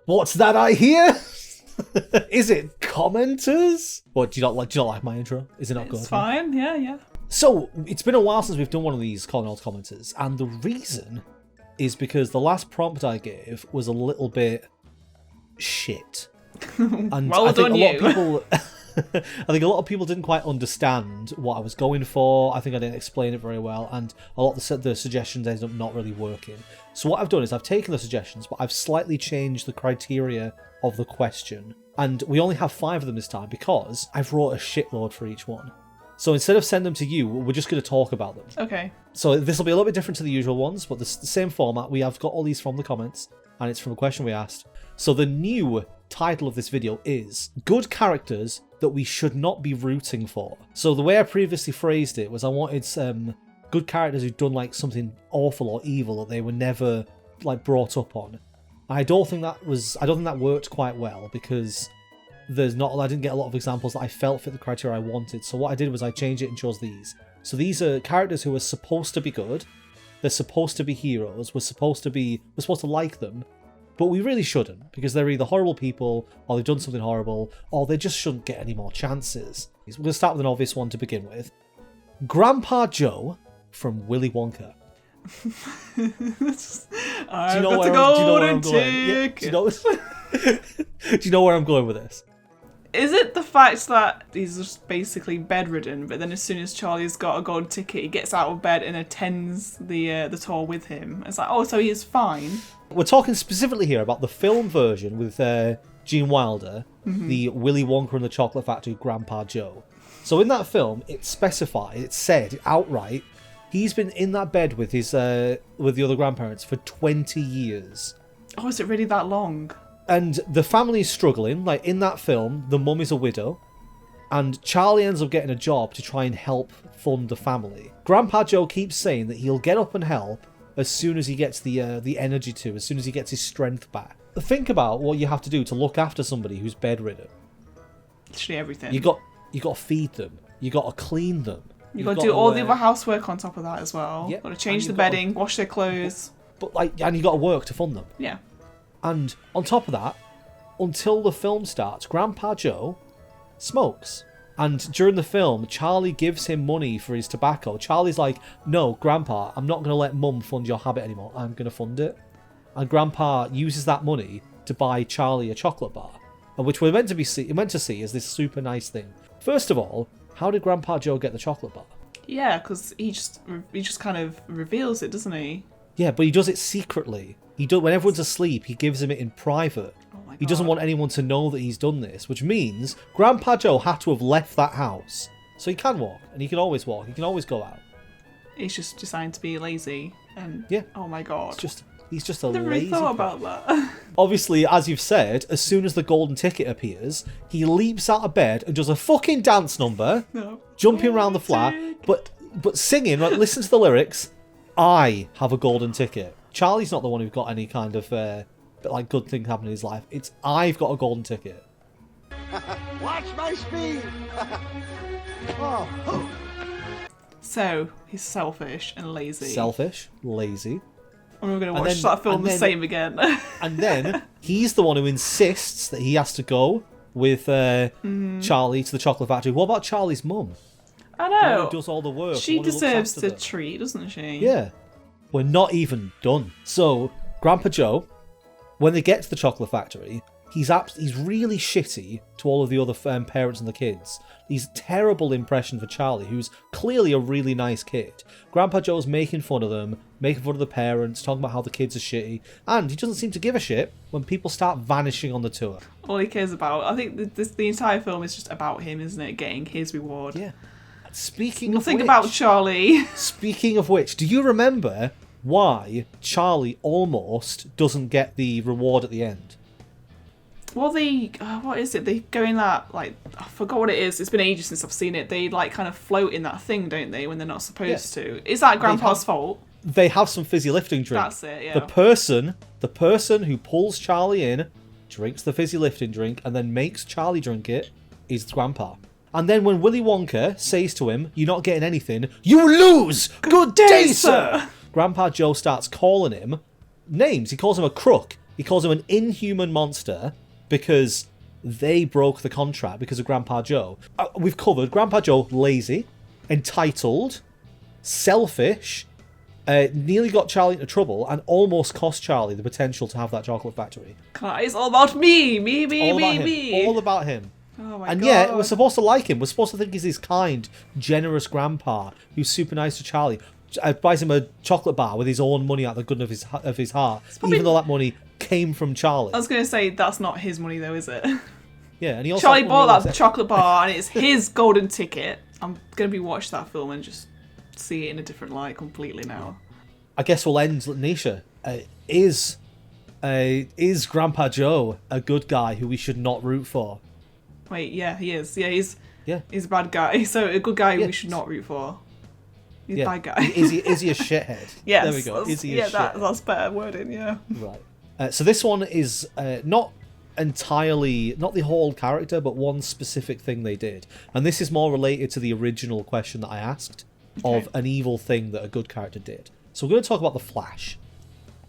What's that I hear? Is it commenters? What, do you not like my intro? Is it not good? It's fine, yeah. So, it's been a while since we've done one of these calling all commenters, and the reason is because the last prompt I gave was a little bit shit. And Well I think done, a lot you. of people I think a lot of people didn't quite understand what I was going for. I think I didn't explain it very well, and a lot of the suggestions ended up not really working. So what I've done is I've taken the suggestions, but I've slightly changed the criteria of the question. And we only have 5 of them this time because I've wrote a shitload for each one. So instead of sending them to you, we're just going to talk about them. Okay. So this will be a little bit different to the usual ones, but the same format. We have got all these from the comments, and it's from a question we asked. So the new title of this video is Good Characters That We Should Not Be Rooting For. So the way I previously phrased it was I wanted some good characters who'd done like something awful or evil that they were never like brought up on. I don't think that worked quite well because I didn't get a lot of examples that I felt fit the criteria I wanted. So what I did was I changed it and chose these. So these are characters who are supposed to be good. They're supposed to be heroes. We're supposed to like them. But we really shouldn't, because they're either horrible people, or they've done something horrible, or they just shouldn't get any more chances. We're going to start with an obvious one to begin with. Grandpa Joe from Willy Wonka. I've got to go and take Do you know where I'm going with this? Is it the fact that he's just basically bedridden, but then as soon as Charlie's got a golden ticket, he gets out of bed and attends the tour with him? It's like, oh, so he is fine. We're talking specifically here about the film version with Gene Wilder, the Willy Wonka and the Chocolate Factory Grandpa Joe. So in that film, it said outright, he's been in that bed with his with the other grandparents for 20 years. Oh, is it really that long? And the family is struggling. Like in that film, the mum is a widow, and Charlie ends up getting a job to try and help fund the family. Grandpa Joe keeps saying that he'll get up and help as soon as he gets the energy to, as soon as he gets his strength back. Think about what you have to do to look after somebody who's bedridden. Literally everything. You got to feed them. You got to clean them. You got to do all the other housework on top of that as well. Yeah, Got to change the bedding, wash their clothes. And you got to work to fund them. Yeah. And on top of that, until the film starts, Grandpa Joe smokes. And during the film, Charlie gives him money for his tobacco. Charlie's like, no, Grandpa, I'm not going to let Mum fund your habit anymore. I'm going to fund it. And Grandpa uses that money to buy Charlie a chocolate bar, which we're meant to see as this super nice thing. First of all, how did Grandpa Joe get the chocolate bar? Yeah, because he just kind of reveals it, doesn't he? Yeah, but he does it secretly. When everyone's asleep, he gives him it in private. Oh my God. He doesn't want anyone to know that he's done this, which means Grandpa Joe had to have left that house. So he can walk, and he can always walk. He can always go out. He's just designed to be lazy. And yeah. Oh my God. He's just a I never lazy really thought about that. Obviously, as you've said, as soon as the golden ticket appears, he leaps out of bed and does a fucking dance number, jumping around the flat, but singing, like, listen to the lyrics, I have a golden ticket. Charlie's not the one who got any kind of good thing happen in his life. It's I've got a golden ticket. Watch my speed. Oh. So he's selfish and lazy. Selfish, lazy. And we're going to watch that film the same again. And then he's the one who insists that he has to go with Charlie to the chocolate factory. What about Charlie's mum? I know. Who does all the work? She deserves the treat, doesn't she? Yeah. We're not even done. So, Grandpa Joe, when they get to the chocolate factory, he's really shitty to all of the other parents and the kids. He's a terrible impression for Charlie, who's clearly a really nice kid. Grandpa Joe's making fun of them, making fun of the parents, talking about how the kids are shitty, and he doesn't seem to give a shit when people start vanishing on the tour. All he cares about, I think the entire film is just about him, isn't it? Getting his reward. Yeah. Nothing about Charlie. Speaking of which, do you remember why Charlie almost doesn't get the reward at the end? Well, what is it? They go in that, like, I forgot what it is. It's been ages since I've seen it. They, like, kind of float in that thing, don't they, when they're not supposed to? Is that Grandpa's fault? They have some fizzy lifting drink. That's it, yeah. The person who pulls Charlie in, drinks the fizzy lifting drink, and then makes Charlie drink it, is Grandpa. And then when Willy Wonka says to him, you're not getting anything, you lose! Good day, sir! Grandpa Joe starts calling him names. He calls him a crook. He calls him an inhuman monster because they broke the contract because of Grandpa Joe. We've covered Grandpa Joe, lazy, entitled, selfish, nearly got Charlie into trouble, and almost cost Charlie the potential to have that chocolate factory. God, it's all about me. Me. All about him. Oh my And God. yet, we're supposed to like him. We're supposed to think he's this kind, generous grandpa who's super nice to Charlie. Buys him a chocolate bar with his own money out the goodness of his heart, even though that money came from Charlie. I was going to say, that's not his money though, is it? Yeah, and he also Charlie bought that chocolate bar and it's his golden ticket. I'm going to be watch that film and just see it in a different light completely now. I guess we'll end, Nisha. Is Grandpa Joe a good guy who we should not root for? Wait, yeah, he is. Yeah, he's a bad guy. So a good guy we should not root for. He's a bad guy. Is he a shithead? Yes. There we go. Is he a shithead? That's better wording, yeah. Right. So this one is not entirely, not the whole character, but one specific thing they did. And this is more related to the original question that I asked of an evil thing that a good character did. So we're going to talk about the Flash.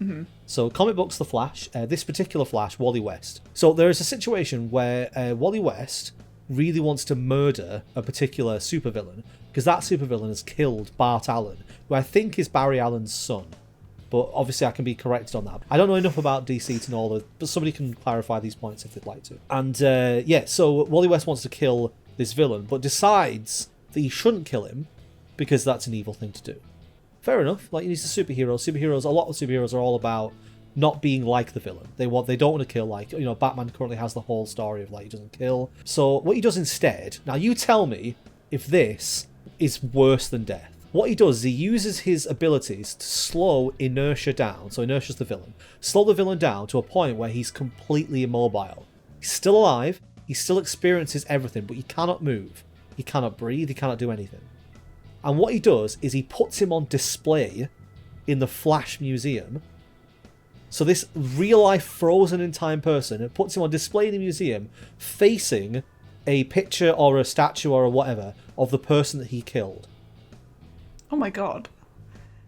Mm-hmm. So comic books, the Flash. This particular Flash, Wally West. So there is a situation where Wally West really wants to murder a particular supervillain because that supervillain has killed Bart Allen, who I think is Barry Allen's son. But obviously I can be corrected on that. I don't know enough about DC to know all but somebody can clarify these points if they'd like to. And so Wally West wants to kill this villain, but decides that he shouldn't kill him because that's an evil thing to do. Fair enough. Like, he's a superhero. A lot of superheroes are all about not being like the villain. They don't want to kill, like, Batman currently has the whole story of, like, he doesn't kill. So what he does instead, now you tell me if this is worse than death. What he does is he uses his abilities to slow Inertia down. So Inertia's the villain. Slow the villain down to a point where he's completely immobile. He's still alive. He still experiences everything, but he cannot move. He cannot breathe. He cannot do anything. And what he does is he puts him on display in the Flash Museum. So this real-life frozen in time person, it puts him on display in the museum facing a picture or a statue or whatever of the person that he killed. Oh my God.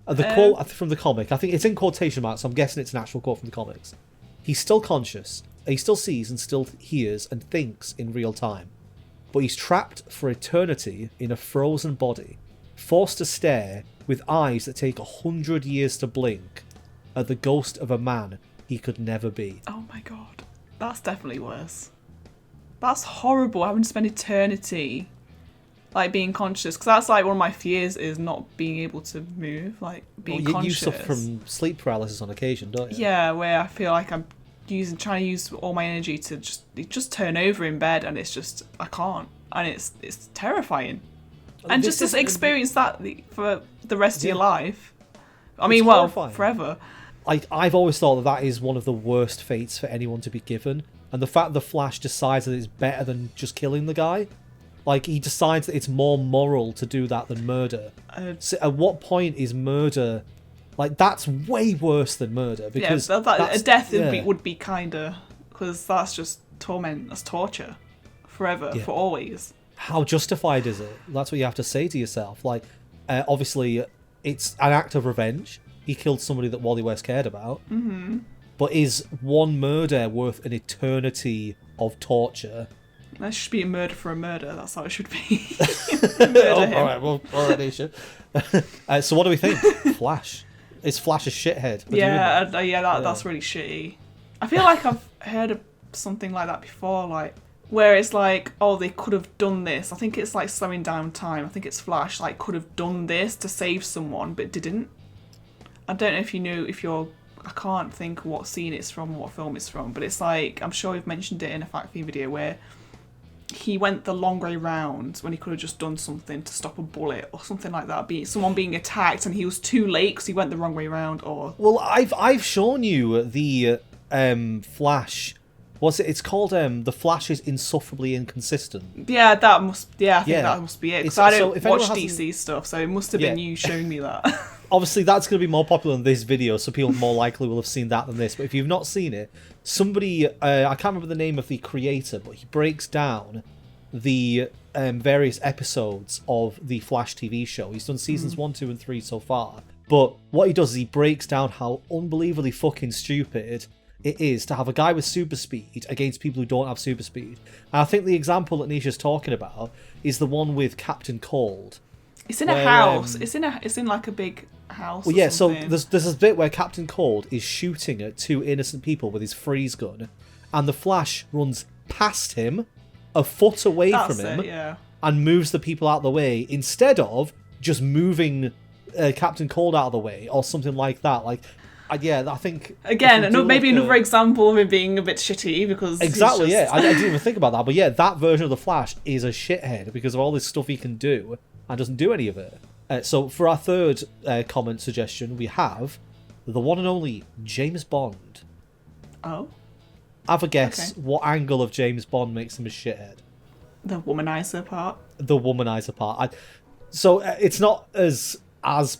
The quote from the comic, I think it's in quotation marks, so I'm guessing it's an actual quote from the comics. He's still conscious, he still sees and still hears and thinks in real time. But he's trapped for eternity in a frozen body, forced to stare with eyes that take 100 years to blink at the ghost of a man he could never be. Oh my God. That's definitely worse. That's horrible, having to spend eternity, like, being conscious. Because that's, like, one of my fears is not being able to move, like, being conscious. You suffer from sleep paralysis on occasion, don't you? Yeah, where I feel like I'm trying to use all my energy to just turn over in bed, and it's just, I can't. And it's terrifying. And just to experience that for the rest of your life. I mean, well, forever. I've always thought that is one of the worst fates for anyone to be given. And the fact the Flash decides that it's better than just killing the guy. Like, he decides that it's more moral to do that than murder. So at what point is murder... Like, that's way worse than murder. Because a death would be kinder. Because that's just torment. That's torture. Forever. For always. How justified is it? That's what you have to say to yourself. Like, obviously, it's an act of revenge. He killed somebody that Wally West cared about. Mm-hmm. But is one murder worth an eternity of torture? That should be a murder for a murder. That's how it should be. All right, Nisha. So what do we think? Flash. Is Flash a shithead? That's really shitty. I feel like I've heard of something like that before, like, where it's like, oh, they could have done this. I think it's like slowing down time. I think it's Flash, like, could have done this to save someone, but didn't. I don't know if you knew, I can't think what scene it's from, what film it's from, but it's like, I'm sure we've mentioned it in a fact theme video where he went the long way round when he could have just done something to stop a bullet or something like that. Someone being attacked and he was too late because he went the wrong way round. Or well, I've shown you the Flash. What's it? It's called The Flash is Insufferably Inconsistent. Yeah, that must. Yeah, I think that must be it. Because I don't watch DC stuff, so it must have been you showing me that. Obviously, that's going to be more popular than this video, so people more likely will have seen that than this. But if you've not seen it, somebody, I can't remember the name of the creator, but he breaks down the various episodes of the Flash TV show. He's done seasons 1, 2, and 3 so far. But what he does is he breaks down how unbelievably fucking stupid it is to have a guy with super speed against people who don't have super speed. And I think the example that Nisha's talking about is the one with Captain Cold. It's in a house. It's in like a big house. Well, or yeah. something. So there's this bit where Captain Cold is shooting at two innocent people with his freeze gun, and the Flash runs past him, a foot away from him, and moves the people out of the way instead of just moving Captain Cold out of the way or something like that. Like, I think again, maybe another example of him being a bit shitty because exactly. Yeah, I didn't even think about that, but yeah, that version of the Flash is a shithead because of all this stuff he can do and doesn't do any of it. So for our third comment suggestion, we have the one and only James Bond. Oh. Have a guess what angle of James Bond makes him a shithead. The womanizer part. The womanizer part. So it's not as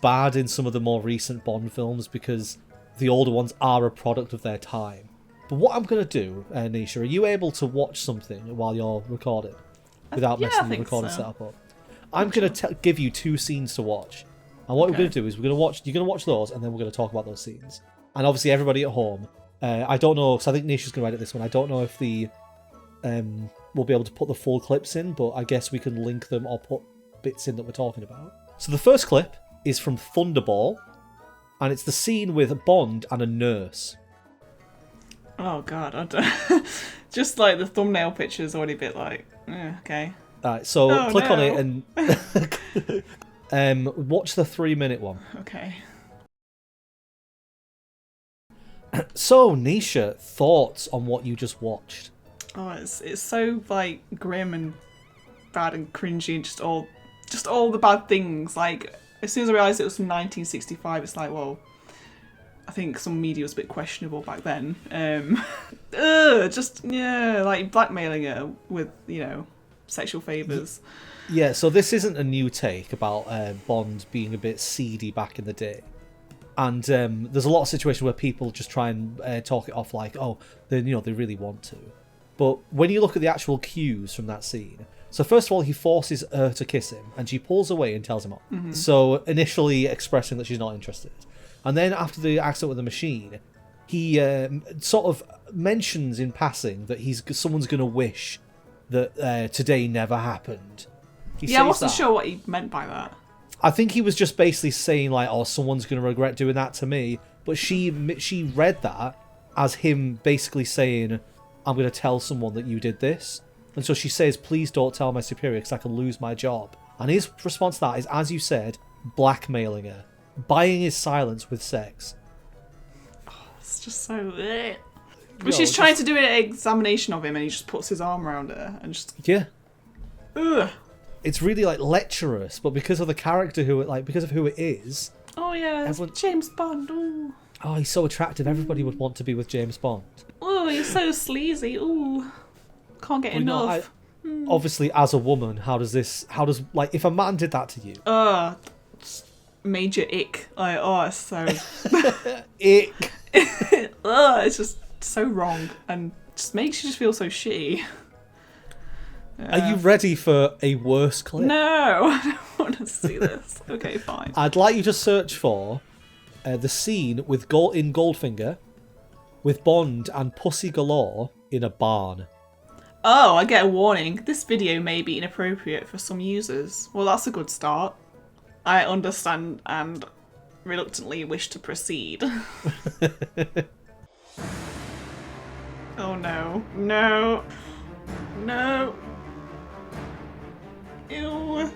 bad in some of the more recent Bond films because the older ones are a product of their time. But what I'm going to do, Nisha, are you able to watch something while you're recording without messing the recording setup up? I'm going to give you two scenes to watch. And what we're going to do is you're going to watch those and then we're going to talk about those scenes. And obviously everybody at home, I don't know, because I think Nisha's going to edit this one. I don't know if we'll be able to put the full clips in, but I guess we can link them or put bits in that we're talking about. So the first clip is from Thunderball, and it's the scene with Bond and a nurse. Oh god, I don't... just like the thumbnail picture is already a bit like, okay. Alright, so click on it and watch the 3-minute one. Okay. So, Nisha, thoughts on what you just watched? Oh, it's so like grim and bad and cringy and just all the bad things. Like as soon as I realised it was from 1965, it's like, well, I think some media was a bit questionable back then. Like blackmailing her with sexual favours. Yeah, so this isn't a new take about Bond being a bit seedy back in the day. And there's a lot of situations where people just try and talk it off like, oh, they really want to. But when you look at the actual cues from that scene, so first of all, he forces her to kiss him, and she pulls away and tells him off. Mm-hmm. So initially expressing that she's not interested. And then after the accident with the machine, he sort of mentions in passing that someone's going to wish that today never happened. I wasn't sure what he meant by that. I think he was just basically saying like, oh, someone's going to regret doing that to me. But she read that as him basically saying, I'm going to tell someone that you did this. And so she says, please don't tell my superior because I could lose my job. And his response to that is, as you said, blackmailing her. Buying his silence with sex. Oh, it's just so... But she's trying to do an examination of him and he just puts his arm around her and just... Yeah. Ugh. It's really like lecherous, but because of the character because of who it is... Oh yeah, James Bond, ooh. Oh, he's so attractive. Everybody would want to be with James Bond. Oh, he's so sleazy. Ooh, can't get enough. Obviously, as a woman, how does if a man did that to you? Major ick. Like, it's so ick. It's just so wrong and just makes you just feel so shitty. Are you ready for a worse clip? No, I don't want to see this. Okay, fine. I'd like you to search for the scene with in Goldfinger with Bond and Pussy Galore in a barn. Oh, I get a warning. This video may be inappropriate for some users. Well, that's a good start. I understand and reluctantly wish to proceed. Oh no. No. No. Ew.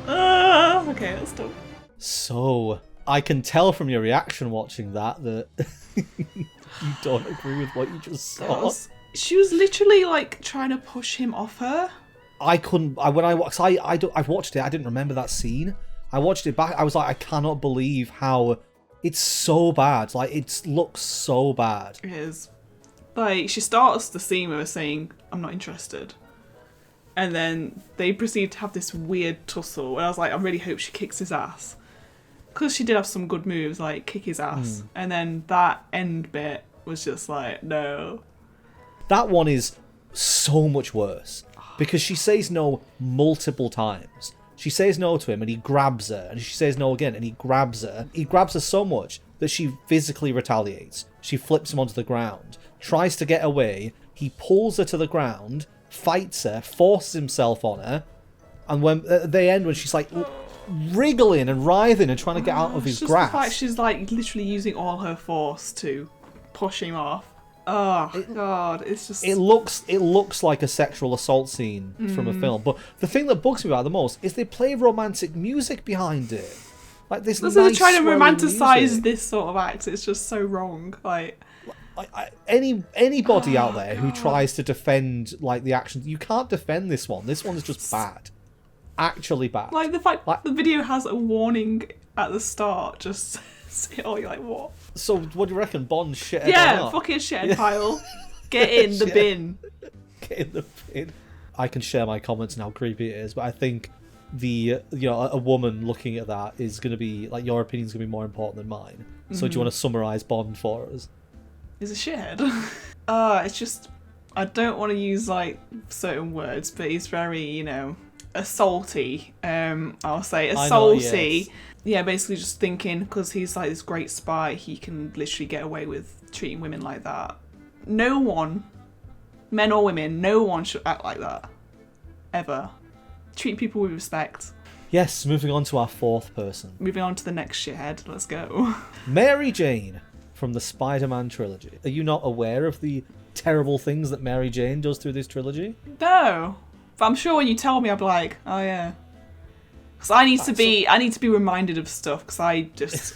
Okay, let's stop. So, I can tell from your reaction watching that you don't agree with what you just saw. She was literally like trying to push him off her. I watched it, I didn't remember that scene. I watched it back, I was like, I cannot believe how it's so bad. Like, it looks so bad. It is. Like, she starts the scene with her saying, I'm not interested. And then they proceed to have this weird tussle. And I was like, I really hope she kicks his ass. Because she did have some good moves, like kick his ass. And then that end bit was just like, no. That one is so much worse. Because she says no multiple times. She says no to him and he grabs her. And she says no again and he grabs her. He grabs her so much that she physically retaliates. She flips him onto the ground, tries to get away. He pulls her to the ground, fights her, forces himself on her, and when at the end, when she's like wriggling and writhing and trying to get out of his grasp, the fact she's like literally using all her force to push him off. Oh God, it's just it looks like a sexual assault scene from a film. But the thing that bugs me about it the most is they play romantic music behind it. Like this. So they're trying to romanticize music. this sort of act. It's just so wrong. Like anybody out there who tries to defend like the action, you can't defend this one. This one is just bad, actually bad. Like the fact the video has a warning at the start. Just you're like, what? So what do you reckon? Bond shit? Yeah, fucking shit pile. Get in the bin. Get in the bin. I can share my comments on how creepy it is, but I think a woman looking at that is going to be like, your opinion's going to be more important than mine. So do you want to summarise Bond for us? He's a shithead. It's just, I don't want to use like certain words, but he's very, assaulty. I'll say assaulty. Yes. Yeah, basically just thinking because he's like this great spy, he can literally get away with treating women like that. No one, men or women, no one should act like that. Ever. Treat people with respect. Yes, moving on to our fourth person. Moving on to the next shithead. Let's go. Mary Jane from the Spider-Man trilogy. Are you not aware of the terrible things that Mary Jane does through this trilogy? No. But I'm sure when you tell me, I'll be like, oh yeah. Because I need to be reminded of stuff, because I just...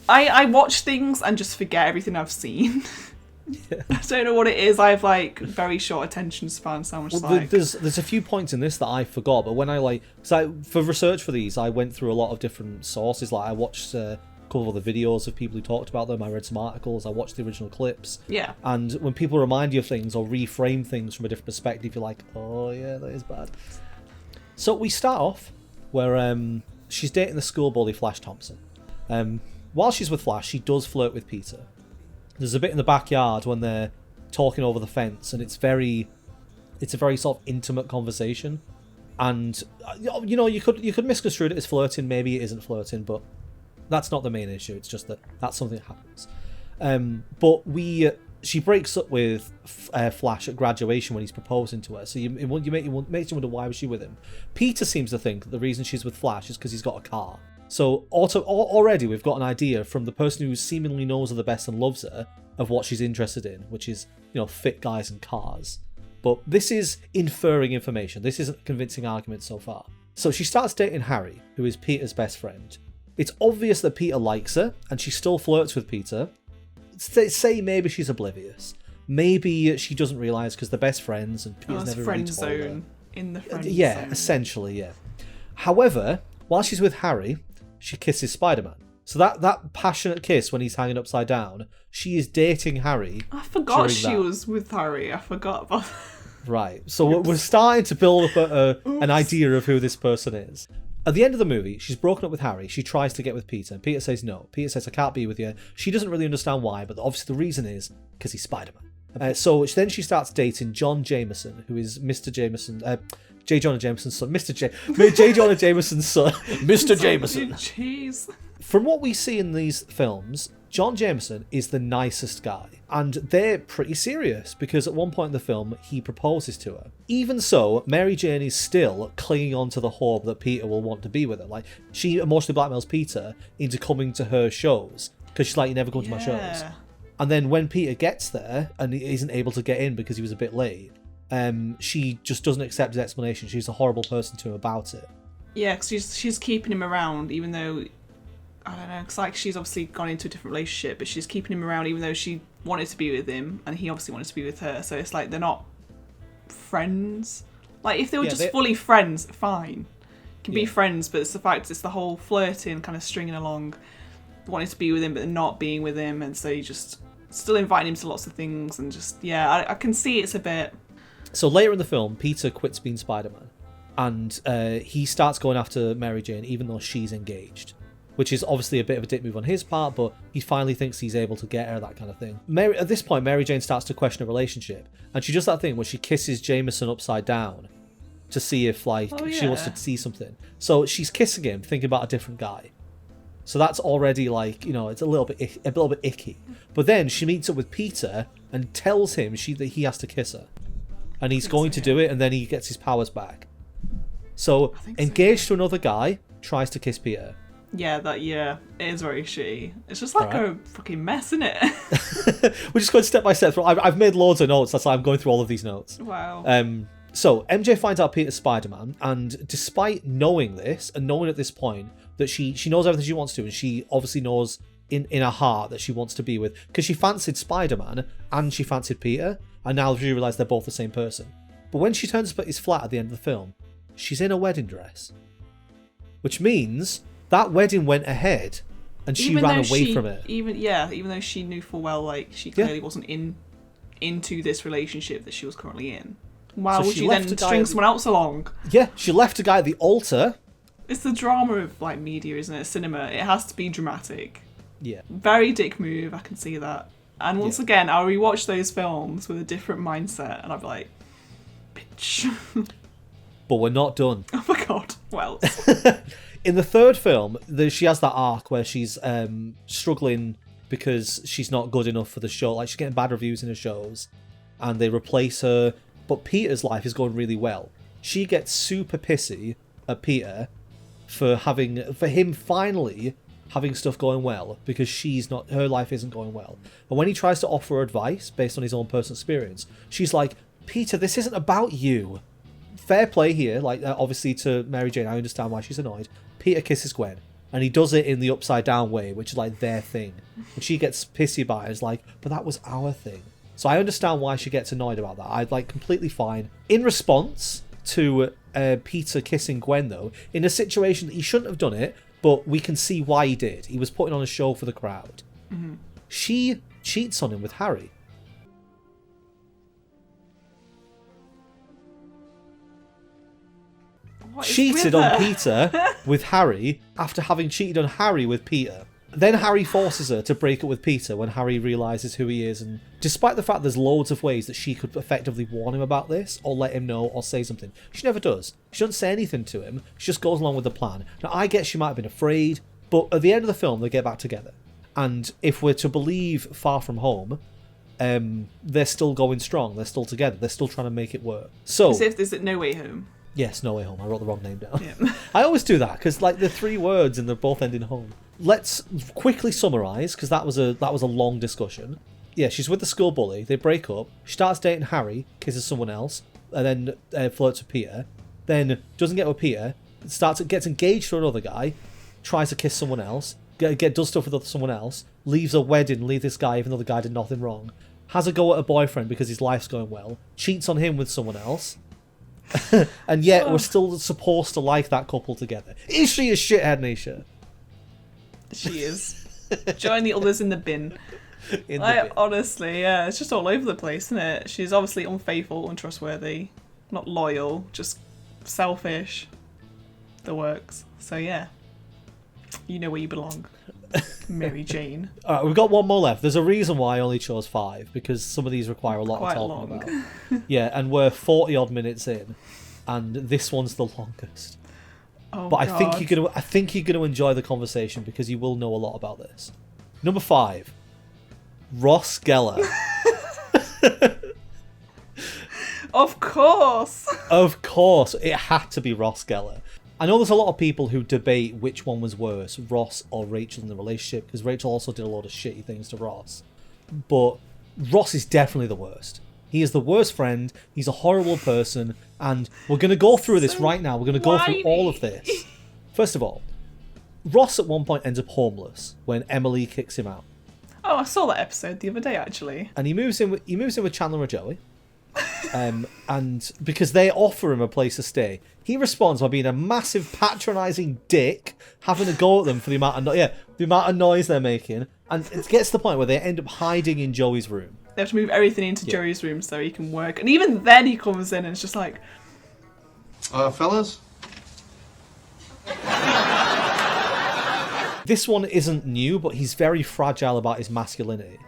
I watch things and just forget everything I've seen. Yeah. I don't know what it is. I have like very short attention span, so much there's a few points in this that I forgot, but when for research for these, I went through a lot of different sources. Like I watched a couple of the videos of people who talked about them. I read some articles. I watched the original clips. Yeah. And when people remind you of things or reframe things from a different perspective, you're like, oh yeah, that is bad. So we start off where she's dating the school bully Flash Thompson. While she's with Flash, she does flirt with Peter. There's a bit in the backyard when they're talking over the fence, and it's a very sort of intimate conversation. And you could misconstrue it as flirting. Maybe it isn't flirting, but that's not the main issue. It's just that that's something that happens. But she breaks up with Flash at graduation when he's proposing to her. So it makes you wonder, why was she with him? Peter seems to think that the reason she's with Flash is because he's got a car. So already we've got an idea from the person who seemingly knows her the best and loves her of what she's interested in, which is, fit guys and cars. But this is inferring information. This isn't a convincing argument so far. So she starts dating Harry, who is Peter's best friend. It's obvious that Peter likes her, and she still flirts with Peter. Say maybe she's oblivious. Maybe she doesn't realise because they're best friends and Peter's never really told her. In the friend zone. Yeah, essentially, yeah. However, while she's with Harry, she kisses Spider-Man. So that passionate kiss when he's hanging upside down, she is dating Harry. I forgot she was with Harry. I forgot about that. Right. So we're starting to build up an idea of who this person is. At the end of the movie, she's broken up with Harry. She tries to get with Peter, and Peter says no. Peter says, I can't be with you. She doesn't really understand why, but obviously the reason is because he's Spider-Man. So then she starts dating John Jameson, who is Mr. Jameson... J. Jonah Jameson's son. J. Jonah Jameson's son. Mr. Jameson. Jeez. From what we see in these films, John Jameson is the nicest guy. And they're pretty serious, because at one point in the film, he proposes to her. Even so, Mary Jane is still clinging on to the hope that Peter will want to be with her. Like, she emotionally blackmails Peter into coming to her shows, because she's like, you never go to my shows. And then when Peter gets there, and he isn't able to get in because he was a bit late, she just doesn't accept his explanation. She's a horrible person to him about it. Yeah, because she's keeping him around, even though, I don't know, because like she's obviously gone into a different relationship, but she's keeping him around even though she wanted to be with him, and he obviously wanted to be with her. So it's like they're not friends. Like if they were fully friends, fine, can be friends. But it's the fact it's the whole flirting, kind of stringing along, wanting to be with him but not being with him, and so you just still inviting him to lots of things, and just I can see it's a bit. So later in the film, Peter quits being Spider-Man, and he starts going after Mary Jane even though she's engaged, which is obviously a bit of a dick move on his part, but he finally thinks he's able to get her, that kind of thing. At this point, Mary Jane starts to question a relationship, and she does that thing where she kisses Jameson upside down to see if she wants to see something. So she's kissing him, thinking about a different guy. So that's already like, it's a little bit icky. But then she meets up with Peter and tells him that he has to kiss her. And he's going to do it, and then he gets his powers back. So, engaged to another guy, tries to kiss Peter. Yeah, it is very shitty. It's just like a fucking mess, isn't it? We're just going step by step. I've made loads of notes, that's why I'm going through all of these notes. Wow. So, MJ finds out Peter's Spider-Man, and despite knowing this, and knowing at this point that she knows everything she wants to, and she obviously knows in her heart that she wants to be with, because she fancied Spider-Man, and she fancied Peter, and now she realised they're both the same person. But when she turns up at his flat at the end of the film, she's in a wedding dress. Which means that wedding went ahead, and she ran away from it. Even though she knew full well, like, she clearly wasn't into this relationship that she was currently in. Why would you then string someone else along? Yeah, she left a guy at the altar. It's the drama of, like, media, isn't it? Cinema. It has to be dramatic. Yeah. Very dick move, I can see that. And once again, I'll rewatch those films with a different mindset, and I'll be like, bitch. But we're not done. Oh my god. Well. In the third film, she has that arc where she's struggling because she's not good enough for the show. Like, she's getting bad reviews in her shows, and they replace her. But Peter's life is going really well. She gets super pissy at Peter for him finally having stuff going well, because her life isn't going well. And when he tries to offer her advice based on his own personal experience, she's like, Peter, this isn't about you. Fair play here, like, obviously to Mary Jane, I understand why she's annoyed. Peter kisses Gwen, and he does it in the upside down way, which is like their thing. And she gets pissy about it, it's like, but that was our thing. So I understand why she gets annoyed about that. I'd like completely fine. In response to Peter kissing Gwen, though, in a situation that he shouldn't have done it, but we can see why he did. He was putting on a show for the crowd. Mm-hmm. She cheats on him with Harry. Cheated on Peter with Harry after having cheated on Harry with Peter. Then Harry forces her to break up with Peter when Harry realises who he is, and despite the fact there's loads of ways that she could effectively warn him about this, or let him know, or say something, she never does. She doesn't say anything to him, she just goes along with the plan. Now, I guess she might have been afraid, but at the end of the film, they get back together. And if we're to believe Far From Home, they're still going strong, they're still together, they're still trying to make it work. So, is it No Way Home? Yes, No Way Home. I wrote the wrong name down. Yeah. I always do that, because like, they're 3 words and they're both ending home. Let's quickly summarise, because that was a long discussion. Yeah, she's with the school bully, they break up, she starts dating Harry, kisses someone else, and then flirts with Peter, then doesn't get with Peter, gets engaged to another guy, tries to kiss someone else, does stuff with someone else, leaves a wedding, leave this guy even though the guy did nothing wrong, has a go at a boyfriend because his life's going well, cheats on him with someone else, and yet we're still supposed to like that couple together. Is she a shithead, Nisha? She is. Join the others in the bin. Honestly, yeah, it's just all over the place, isn't it? She's obviously unfaithful, untrustworthy, not loyal, just selfish. The works. So yeah, you know where you belong, Mary Jane. Alright, we've got one more left. There's a reason why I only chose 5, because some of these require a lot of talking about. Yeah, and we're 40 odd minutes in, and this one's the longest. Oh, but God. I think you're gonna enjoy the conversation, because you will know a lot about this. Number 5, Ross Geller. Of course. Of course, it had to be Ross Geller. I know there's a lot of people who debate which one was worse, Ross or Rachel in the relationship, because Rachel also did a lot of shitty things to Ross. But Ross is definitely the worst. He is the worst friend, he's a horrible person, and we're going to go through this right now. We're going to go through all of this. First of all, Ross at one point ends up homeless when Emily kicks him out. Oh, I saw that episode the other day, actually. And he moves in with Chandler and Joey. And because they offer him a place to stay, he responds by being a massive patronising dick, having to go at them for the amount of noise they're making, and it gets to the point where they end up hiding in Joey's room. They have to move everything into Joey's room so he can work, and even then he comes in and it's just like, fellas? This one isn't new, but he's very fragile about his masculinity.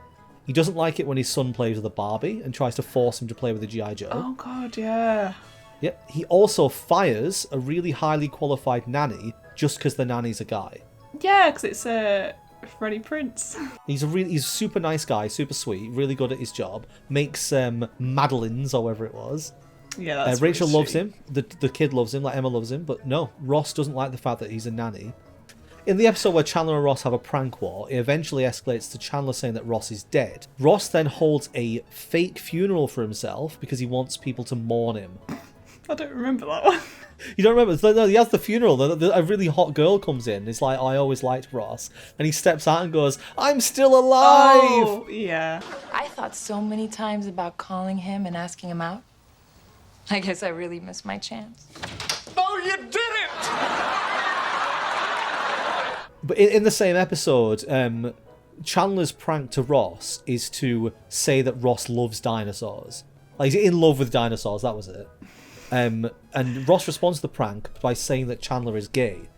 He doesn't like it when his son plays with a Barbie and tries to force him to play with a G.I. Joe. oh God, yeah. Yep. He also fires a really highly qualified nanny just because the nanny's a guy. Yeah, because it's Freddie Prinze. He's a super nice guy, super sweet, really good at his job. Makes Madeleines or whatever it was. Yeah, that's Rachel really loves shitty. him. The kid loves him, like Emma loves him. But no, Ross doesn't like the fact that he's a nanny. In the episode where Chandler and Ross have a prank war, it eventually escalates to Chandler saying that Ross is dead. Ross then holds a fake funeral for himself because he wants people to mourn him. I don't remember that one. You don't remember? No, he has the funeral. A really hot girl comes in. It's like, I always liked Ross. And he steps out and goes, I'm still alive! Oh, yeah. I thought so many times about calling him and asking him out. I guess I really missed my chance. No, you didn't! But in the same episode, Chandler's prank to Ross is to say that Ross loves dinosaurs. Like, he's in love with dinosaurs, that was it. And Ross responds to the prank by saying that Chandler is gay,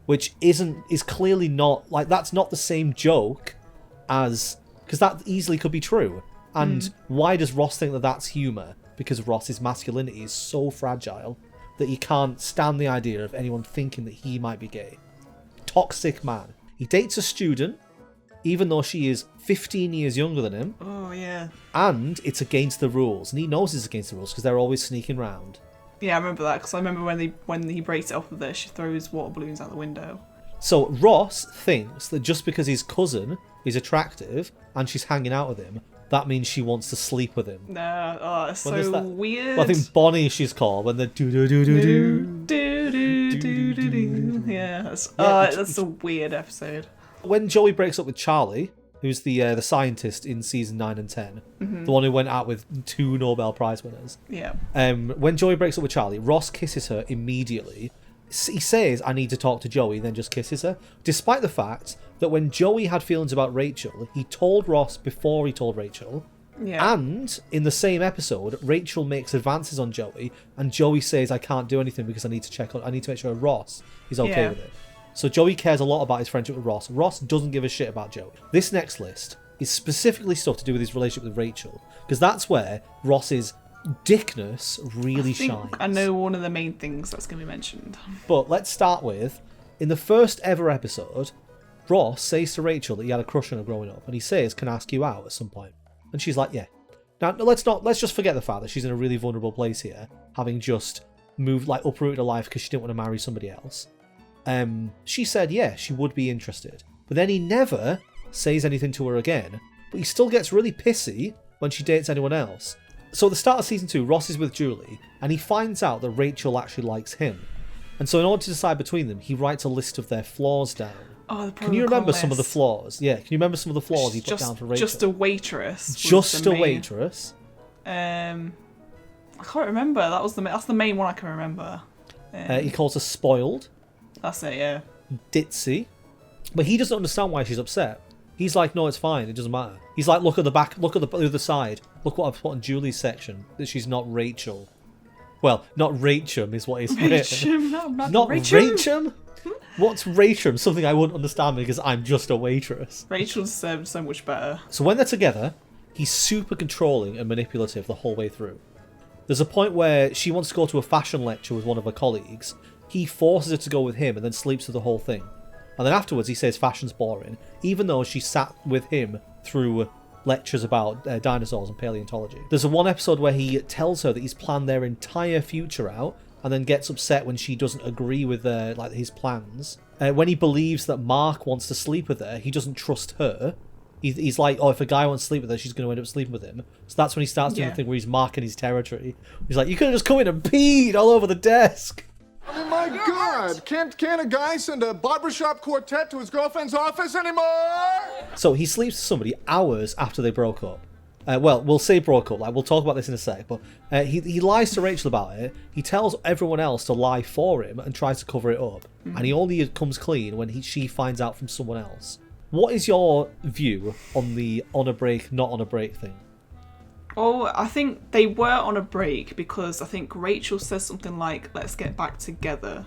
which is clearly not, like, that's not the same joke as, because that easily could be true. And why does Ross think that that's humour? Because Ross's masculinity is so fragile that he can't stand the idea of anyone thinking that he might be gay. Toxic man. He dates a student, even though she is 15 years younger than him. Oh, yeah. And it's against the rules. And he knows it's against the rules because they're always sneaking round. Yeah, I remember that, because I remember when he breaks it off with her, she throws water balloons out the window. So Ross thinks that just because his cousin is attractive and she's hanging out with him, that means she wants to sleep with him. No, oh, it's When there's so that- weird. Well, I think Bonnie she's called when they're do-do-do-do-do. Do-do-do-do-do. Yeah, that's a weird episode. When Joey breaks up with Charlie, who's the scientist in season 9 and 10, the one who went out with 2 Nobel Prize winners. Yeah. When Joey breaks up with Charlie, Ross kisses her immediately. He says, I need to talk to Joey, then just kisses her. Despite the fact that when Joey had feelings about Rachel, he told Ross before he told Rachel. Yeah. And in the same episode, Rachel makes advances on Joey, and Joey says, I can't do anything because I need to make sure Ross is okay Yeah. with it. So Joey cares a lot about his friendship with Ross. Ross doesn't give a shit about Joey. This next list is specifically stuff to do with his relationship with Rachel, because that's where Ross's dickness really shines. I know one of the main things that's going to be mentioned. But let's start with, in the first ever episode, Ross says to Rachel that he had a crush on her growing up, and he says, can I ask you out at some point? And she's like, yeah. Now, let's just forget the fact that she's in a really vulnerable place here, having just moved, like, uprooted her life because she didn't want to marry somebody else. She said, yeah, she would be interested. But then he never says anything to her again, but he still gets really pissy when she dates anyone else. So at the start of season 2, Ross is with Julie, and he finds out that Rachel actually likes him. And so in order to decide between them, he writes a list of their flaws down. Oh, the Can you remember some of the flaws? Yeah, can you remember some of the flaws he put down for Rachel? Just a waitress. was Just the a main- waitress. I can't remember. That's the main one I can remember. He calls her spoiled, That's it. Yeah. ditzy. But he doesn't understand why she's upset. He's like, no, it's fine. It doesn't matter. He's like, look at the back. Look at the other side. Look what I've put in Julie's section. That she's not Rachel. Well, not Rachel is what he's written. Rachel, no, Not Rachel. Rachel? What's Rachel? Something I wouldn't understand because I'm just a waitress. Rachel's so much better. So when they're together, he's super controlling and manipulative the whole way through. There's a point where she wants to go to a fashion lecture with one of her colleagues. He forces her to go with him and then sleeps through the whole thing. And then afterwards he says fashion's boring, even though she sat with him through lectures about dinosaurs and paleontology. There's one episode where he tells her that he's planned their entire future out and then gets upset when she doesn't agree with his plans. When he believes that Mark wants to sleep with her, he doesn't trust her. He's like, oh, if a guy wants to sleep with her, she's going to end up sleeping with him. So that's when he starts doing the thing where he's marking his territory. He's like, you could have just come in and peed all over the desk. I mean, my God, can't a guy send a barbershop quartet to his girlfriend's office anymore? So he sleeps with somebody hours after they broke up. Well, we'll say broke up. Like, we'll talk about this in a sec. But he lies to Rachel about it. He tells everyone else to lie for him and tries to cover it up. And he only comes clean when she finds out from someone else. What is your view on the on a break, not on a break thing? Oh, I think they were on a break because I think Rachel says something like, let's get back together.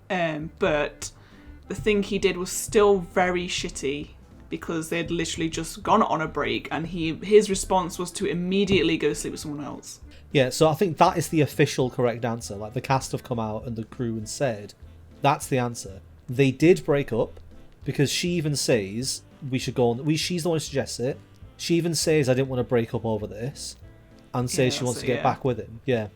But the thing he did was still very shitty because they'd literally just gone on a break and his response was to immediately go sleep with someone else. Yeah, so I think that is the official correct answer. Like, the cast have come out and the crew and said, that's the answer. They did break up because she even says we should go on. She's the one who suggests it. She even says I didn't want to break up over this, and says she wants to get back with him. Yeah.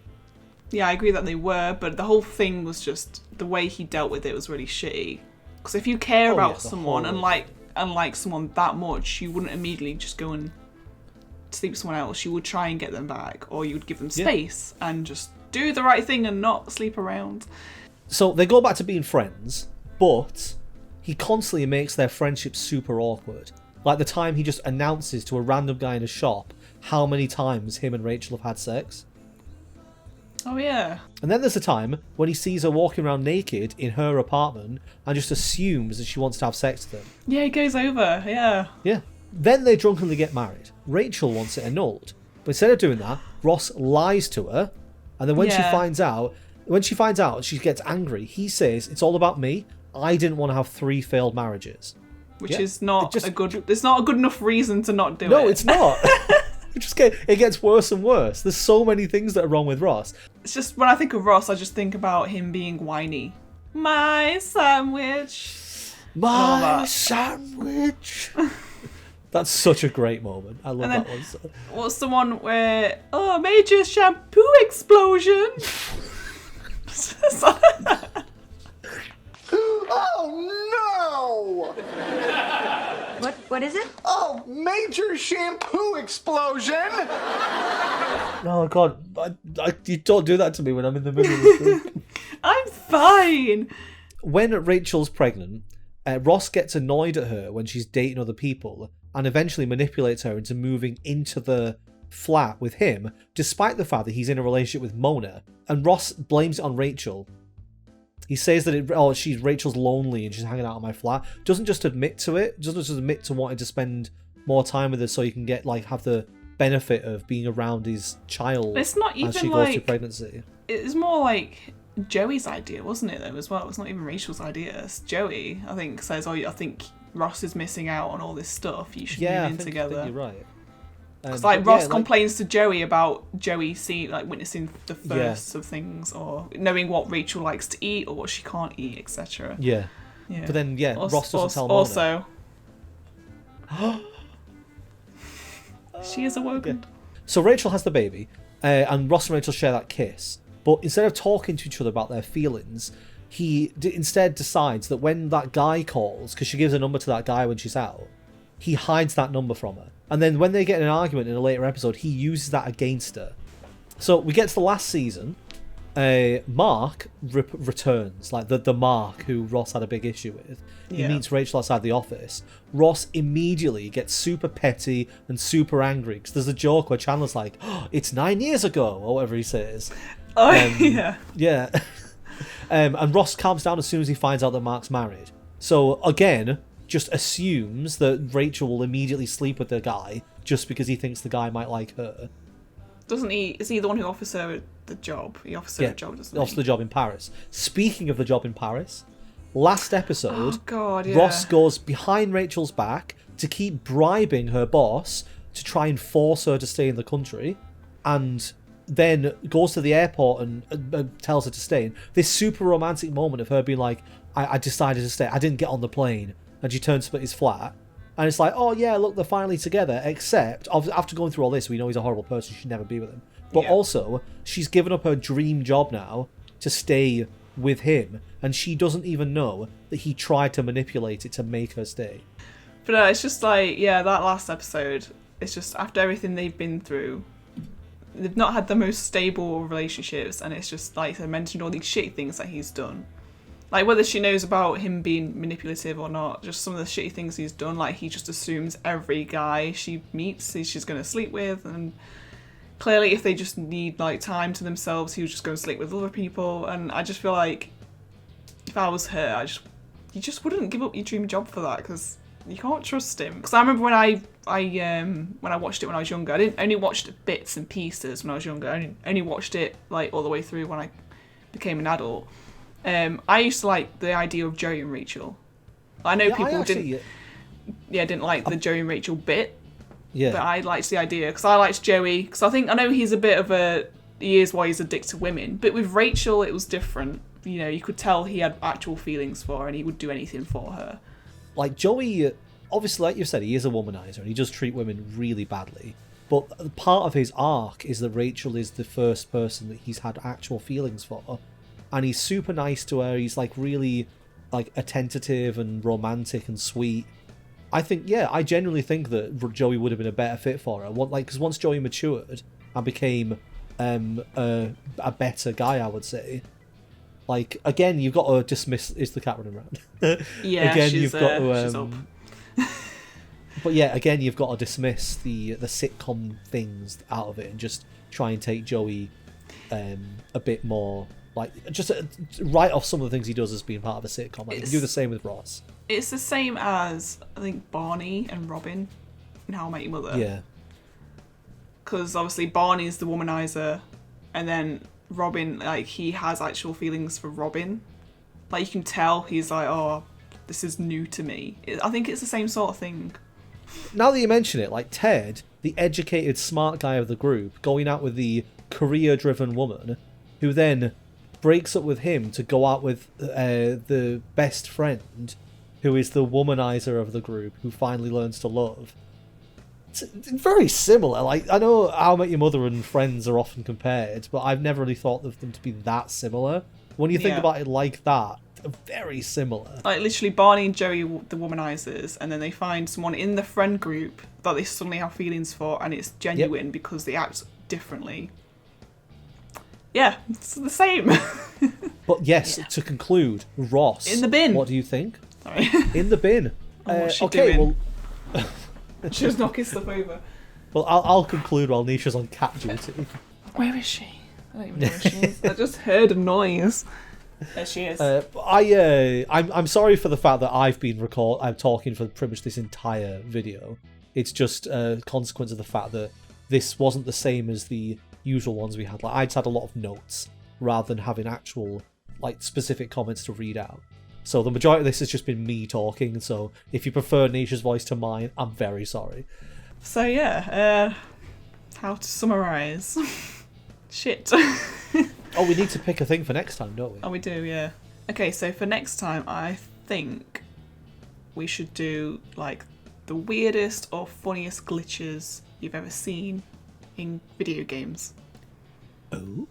Yeah, I agree that they were, but the whole thing was just the way he dealt with it was really shitty. Because if you care about someone and like someone that much, you wouldn't immediately just go and sleep with someone else. You would try and get them back, or you would give them space and just do the right thing and not sleep around. So they go back to being friends, but he constantly makes their friendship super awkward. Like the time he just announces to a random guy in a shop how many times him and Rachel have had sex. Oh, yeah. And then there's a time when he sees her walking around naked in her apartment and just assumes that she wants to have sex with him. Yeah, he goes over, yeah. Yeah. Then they drunkenly get married. Rachel wants it annulled. But instead of doing that, Ross lies to her. And then when she finds out, she gets angry. He says, it's all about me. I didn't want to have 3 failed marriages. Which is not it's not a good enough reason to not do it. No, it's not. It gets worse and worse. There's so many things that are wrong with Ross. It's just, when I think of Ross, I just think about him being whiny. My sandwich. My sandwich. That's such a great moment. I love that one. What's the one where, major shampoo explosion? Oh, no! What is it? Oh, major shampoo explosion! Oh, God. You don't do that to me when I'm in the middle of the drink. I'm fine. When Rachel's pregnant, Ross gets annoyed at her when she's dating other people and eventually manipulates her into moving into the flat with him, despite the fact that he's in a relationship with Mona. And Ross blames it on Rachel. He says that Rachel's lonely and she's hanging out in my flat. Doesn't just admit to it. Doesn't just admit to wanting to spend more time with her so he can get have the benefit of being around his child. It's not even as she goes through pregnancy. It's more like Joey's idea, wasn't it? Though as well, it's not even Rachel's idea. It's Joey, I think, says, "Oh, I think Ross is missing out on all this stuff. You should move in together." I think you're right. It's Ross complains to Joey about Joey witnessing the first of things, or knowing what Rachel likes to eat or what she can't eat, etc. Yeah. But then, Ross doesn't tell Mona. Also, she is awoken. So Rachel has the baby, and Ross and Rachel share that kiss. But instead of talking to each other about their feelings, he instead decides that when that guy calls, because she gives a number to that guy when she's out, he hides that number from her. And then when they get in an argument in a later episode, he uses that against her. So we get to the last season. Mark returns, like the Mark who Ross had a big issue with. He meets Rachel outside the office. Ross immediately gets super petty and super angry because there's a joke where Chandler's like, "Oh, it's 9 years ago," or whatever he says. Oh, yeah. Yeah. And Ross calms down as soon as he finds out that Mark's married. So again, just assumes that Rachel will immediately sleep with the guy just because he thinks the guy might like her. Doesn't he? Is he the one who offers her the job? He offers her a job, doesn't he? Offers the job in Paris. Speaking of the job in Paris, last episode, Ross goes behind Rachel's back to keep bribing her boss to try and force her to stay in the country, and then goes to the airport and tells her to stay. This super romantic moment of her being like, I decided to stay. I didn't get on the plane. And she turns to his flat. And it's like, oh yeah, look, they're finally together. Except, after going through all this, we know he's a horrible person. She should never be with him. But also, she's given up her dream job now to stay with him. And she doesn't even know that he tried to manipulate it to make her stay. But no, it's just like, that last episode, it's just after everything they've been through, they've not had the most stable relationships. And it's just like, they mentioned all these shitty things that he's done. Like, whether she knows about him being manipulative or not, just some of the shitty things he's done, like, he just assumes every guy she meets she's going to sleep with, and clearly if they just need, time to themselves, he was just going to sleep with other people, and I just feel like, if I was her, you just wouldn't give up your dream job for that, because you can't trust him. Because I remember when I watched it when I was younger, I didn't only watched bits and pieces when I was younger, I only watched it, all the way through when I became an adult. I used to like the idea of Joey and Rachel. I know people didn't like the Joey and Rachel bit. Yeah. But I liked the idea because I liked Joey because I know he's a bit of he is why he's a dick to women. But with Rachel, it was different. You could tell he had actual feelings for her and he would do anything for her. like Joey, obviously, like you said, he is a womanizer and he does treat women really badly. But part of his arc is that Rachel is the first person that he's had actual feelings for, and he's super nice to her. He's like really like attentive and romantic and sweet. I think, yeah, I genuinely think that Joey would have been a better fit for her. Because once Joey matured and became a better guy, I would say. Like, again, you've got to dismiss... Is the cat running around? Yeah, again, she's, you've got to, she's up. But yeah, again, you've got to dismiss the sitcom things out of it and just try and take Joey a bit more... Like, just write off some of the things he does as being part of a sitcom. Like, you can do the same with Ross. It's the same as, I think, Barney and Robin in How I Met Your Mother. Yeah. Because obviously Barney's the womanizer, and then Robin, like, he has actual feelings for Robin. Like, you can tell he's like, oh, this is new to me. I think it's the same sort of thing. Now that you mention it, like Ted, the educated, smart guy of the group, going out with the career-driven woman, who then breaks up with him to go out with the best friend, who is the womanizer of the group, who finally learns to love. It's very similar. Like, I know How I Met Your Mother and Friends are often compared, but I've never really thought of them to be that similar. When you think about it like that, they're very similar. Like, literally, Barney and Joey, the womanizers, and then they find someone in the friend group that they suddenly have feelings for, and it's genuine because they act differently. Yeah, it's the same. But yes, to conclude, Ross. In the bin. What do you think? Sorry. In the bin. What's she okay, doing? well... She was knocking stuff over. Well, I'll conclude while Nisha's on cat duty. Where is she? I don't even know where she is. I just heard a noise. There she is. I'm sorry for the fact that I'm talking for pretty much this entire video. It's just a consequence of the fact that this wasn't the same as the usual ones we had. Like, I just had a lot of notes rather than having actual, like, specific comments to read out. So the majority of this has just been me talking, so if you prefer Nisha's voice to mine, I'm very sorry. So yeah, how to summarise. Shit. Oh, we need to pick a thing for next time, don't we? Oh, we do, yeah. Okay, so for next time, I think we should do, like, the weirdest or funniest glitches you've ever seen in video games. Oh.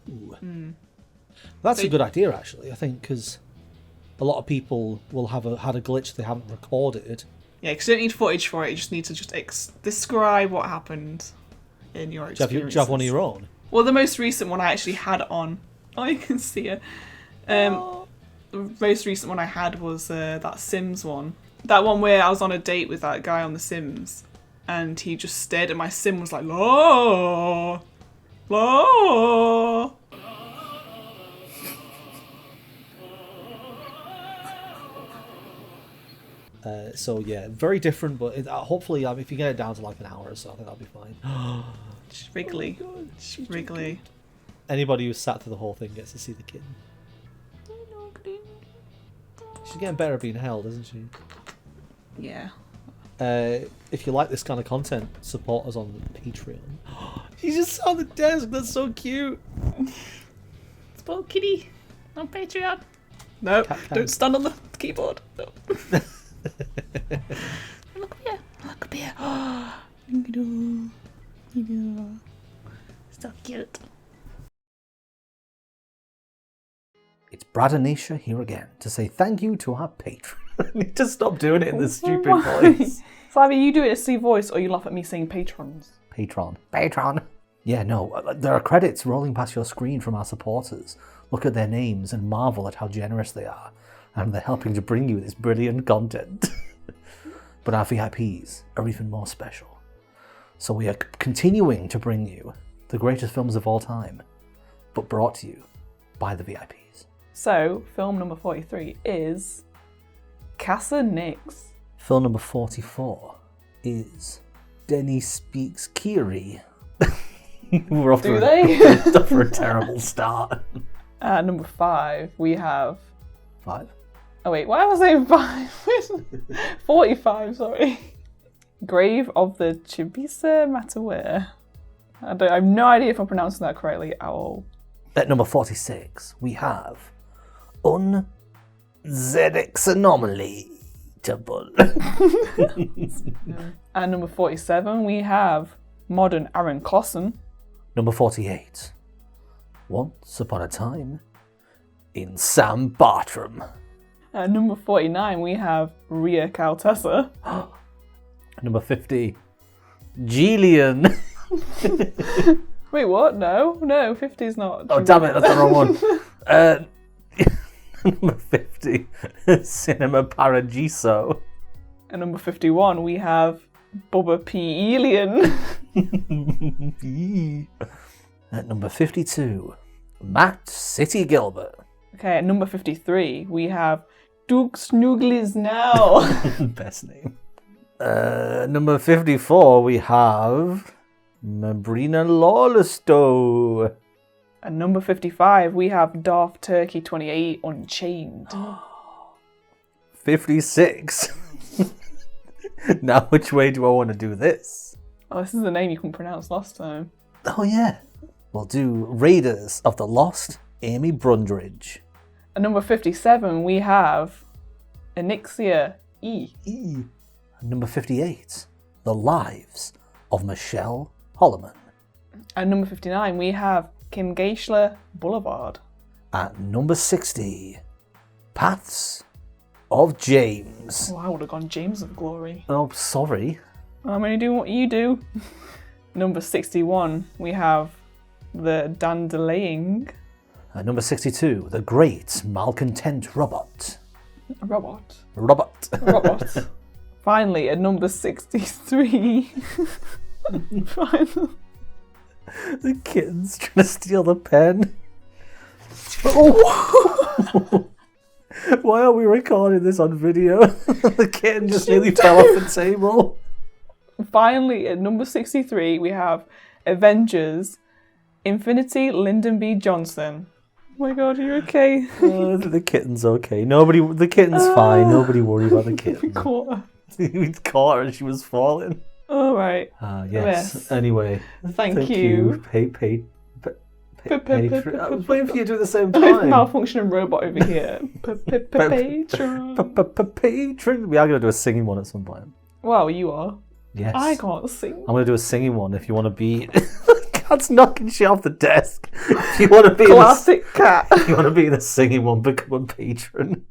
That's a good idea, actually, I think, because a lot of people will have had a glitch they haven't recorded. Yeah, because you don't need footage for it, you just need to just describe what happened in your experience. Do you have one of your own? Well, the most recent one I actually had on. Oh, you can see it. The most recent one I had was that Sims one. That one where I was on a date with that guy on The Sims, and he just stared at my Sim, was like, "La, la." So yeah, very different, but hopefully, if you get it down to like an hour or so, I think that'll be fine. She's wriggly. She's wriggly. Anybody who's sat through the whole thing gets to see the kitten. She's getting better at being held, isn't she? Yeah. If you like this kind of content, support us on Patreon. She's just on the desk. That's so cute. Support kitty on Patreon. No, don't stand on the keyboard. No. Look up here. Look up here. So cute. It's Brad and Nisha here again to say thank you to our patron. I need to stop doing it in this stupid voice. So either you do it in a Steve voice or you laugh at me saying patrons. Patron. Yeah, no, there are credits rolling past your screen from our supporters. Look at their names and marvel at how generous they are. And they're helping to bring you this brilliant content. But our VIPs are even more special. So we are continuing to bring you the greatest films of all time, but brought to you by the VIPs. So, film number 43 is Casa Nix. Film number 44 is Denny Speaks Kiri. We're off for a terrible start. Number 5, we have... 5? Oh wait, why was I saying 5? 45, sorry. Grave of the Chibisa Mataware. I have no idea if I'm pronouncing that correctly at all. At number 46, we have Unzedix Anomaly Unbeatable. At number 47, we have modern Aaron Cosson. Number 48. Once upon a time in Sam Bartram. At number 49, we have Rhea Caltessa. Number 50. Gillian. Wait, what? No, 50 is not. Oh, damn it, that's the wrong one. Number 50. Cinema Paradiso. At number 51, we have Bubba P. Elian. At number 52. Matt City Gilbert. Okay, at number 53, we have Duke Snooglies Now. Best name. Number 54, we have Mabrina Lawlestow. At number 55, we have Darth Turkey 28 Unchained. 56. Now, which way do I want to do this? Oh, this is the name you couldn't pronounce last time. Oh, yeah. We'll do Raiders of the Lost, Amy Brundridge. At number 57, we have Anixia E. At number 58, The Lives of Michelle Holloman. At number 59, we have Kim Geishler Boulevard. At number 60, Paths of James. Oh, I would have gone James of Glory. Oh, sorry. I'm only doing what you do. Number 61, we have the Dandelaying. At number 62, The Great Malcontent Robot. Robot. Finally, at number 63. The kitten's trying to steal the pen. Oh! Why are we recording this on video? The kitten just nearly fell off the table. Finally, at number 63, we have Avengers Infinity Lyndon B. Johnson. Oh my god, are you okay? The kitten's okay. The kitten's fine. Nobody worry about the kitten. Caught her. We caught her and she was falling. All right. Yes. Anyway, Thank you. I was waiting for you to do it at the same time. Malfunctioning robot over here. Patron. Patron. We are going to do a singing one at some point. Well, you are. Yes. I can't sing. I'm going to do a singing one if you want to be... Cat's knocking shit off the desk. If you want to be Classic cat. If you want to be in a singing one, become a patron.